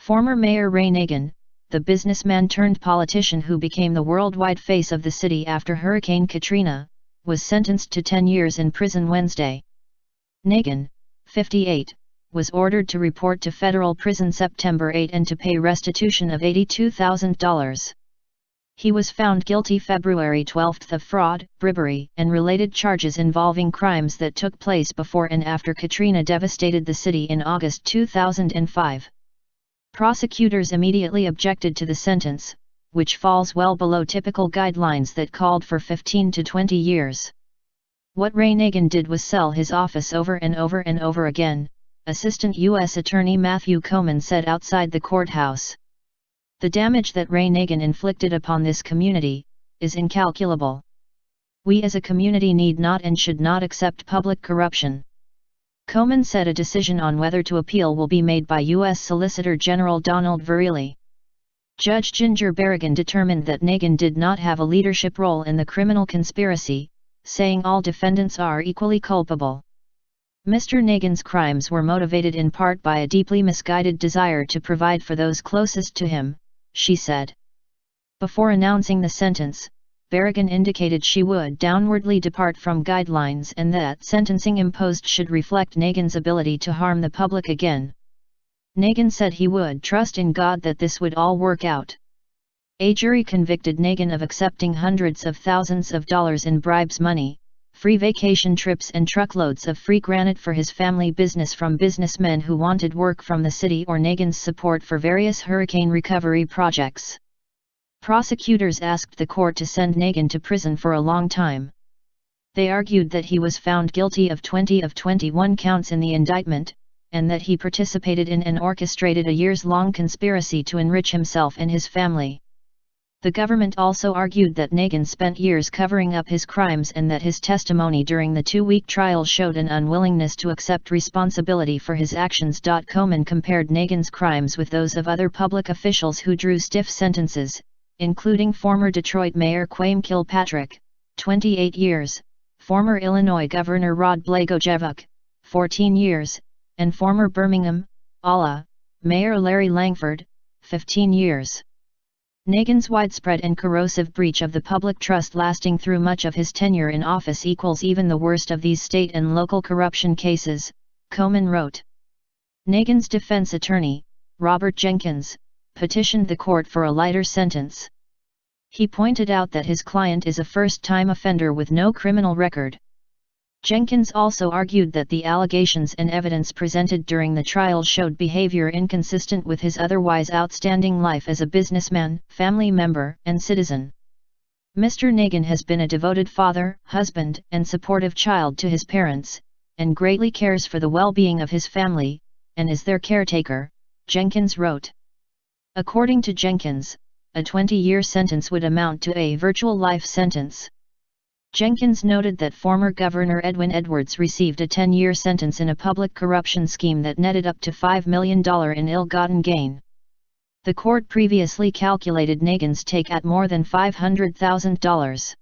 Former Mayor Ray Nagin, the businessman turned politician who became the worldwide face of the city after Hurricane Katrina, was sentenced to 10 years in prison Wednesday. Nagin, 58, was ordered to report to federal prison September 8 and to pay restitution of $82,000. He was found guilty February 12 of fraud, bribery, and related charges involving crimes that took place before and after Katrina devastated the city in August 2005. Prosecutors immediately objected to the sentence, which falls well below typical guidelines that called for 15 to 20 years. What Ray Nagin did was sell his office over and over and over again, Assistant U.S. Attorney Matthew Coleman said outside the courthouse. The damage that Ray Nagin inflicted upon this community is incalculable. We as a community need not and should not accept public corruption. Coleman said a decision on whether to appeal will be made by U.S. Solicitor General Donald Verrilli. Judge Ginger Berrigan determined that Nagin did not have a leadership role in the criminal conspiracy, saying all defendants are equally culpable. Mr. Nagin's crimes were motivated in part by a deeply misguided desire to provide for those closest to him, she said. Before announcing the sentence, Berrigan indicated she would downwardly depart from guidelines and that sentencing imposed should reflect Nagin's ability to harm the public again. Nagin said he would trust in God that this would all work out. A jury convicted Nagin of accepting hundreds of thousands of dollars in bribes money, free vacation trips and truckloads of free granite for his family business from businessmen who wanted work from the city or Nagin's support for various hurricane recovery projects. Prosecutors asked the court to send Nagin to prison for a long time. They argued that he was found guilty of 20 of 21 counts in the indictment, and that he participated in and orchestrated a years-long conspiracy to enrich himself and his family. The government also argued that Nagin spent years covering up his crimes and that his testimony during the 2-week trial showed an unwillingness to accept responsibility for his actions. Coleman compared Nagin's crimes with those of other public officials who drew stiff sentences, including former Detroit Mayor Quayme Kilpatrick, 28 years, former Illinois Governor Rod Blagojevich, 14 years, and former Birmingham, Ala, Mayor Larry Langford, 15 years. Nagin's widespread and corrosive breach of the public trust lasting through much of his tenure in office equals even the worst of these state and local corruption cases, Coleman wrote. Nagin's defense attorney, Robert Jenkins, petitioned the court for a lighter sentence. He pointed out that his client is a first-time offender with no criminal record. Jenkins also argued that the allegations and evidence presented during the trial showed behavior inconsistent with his otherwise outstanding life as a businessman, family member, and citizen. Mr. Nagin has been a devoted father, husband, and supportive child to his parents, and greatly cares for the well-being of his family, and is their caretaker, Jenkins wrote. According to Jenkins, a 20-year sentence would amount to a virtual life sentence. Jenkins noted that former Governor Edwin Edwards received a 10-year sentence in a public corruption scheme that netted up to $5 million in ill-gotten gain. The court previously calculated Nagin's take at more than $500,000.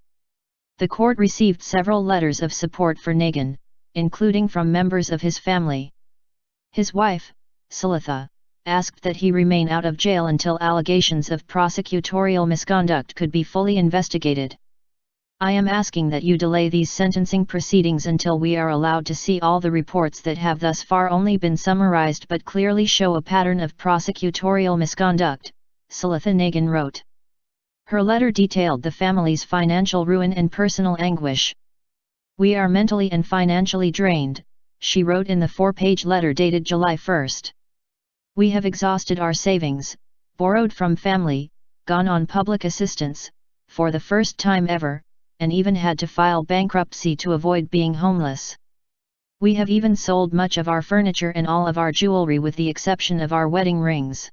The court received several letters of support for Nagin, including from members of his family. His wife, Salitha, asked that he remain out of jail until allegations of prosecutorial misconduct could be fully investigated. I am asking that you delay these sentencing proceedings until we are allowed to see all the reports that have thus far only been summarized but clearly show a pattern of prosecutorial misconduct, Salitha Nagin wrote. Her letter detailed the family's financial ruin and personal anguish. We are mentally and financially drained, she wrote in the 4-page letter dated July 1. We have exhausted our savings, borrowed from family, gone on public assistance, for the first time ever, and even had to file bankruptcy to avoid being homeless. We have even sold much of our furniture and all of our jewelry with the exception of our wedding rings.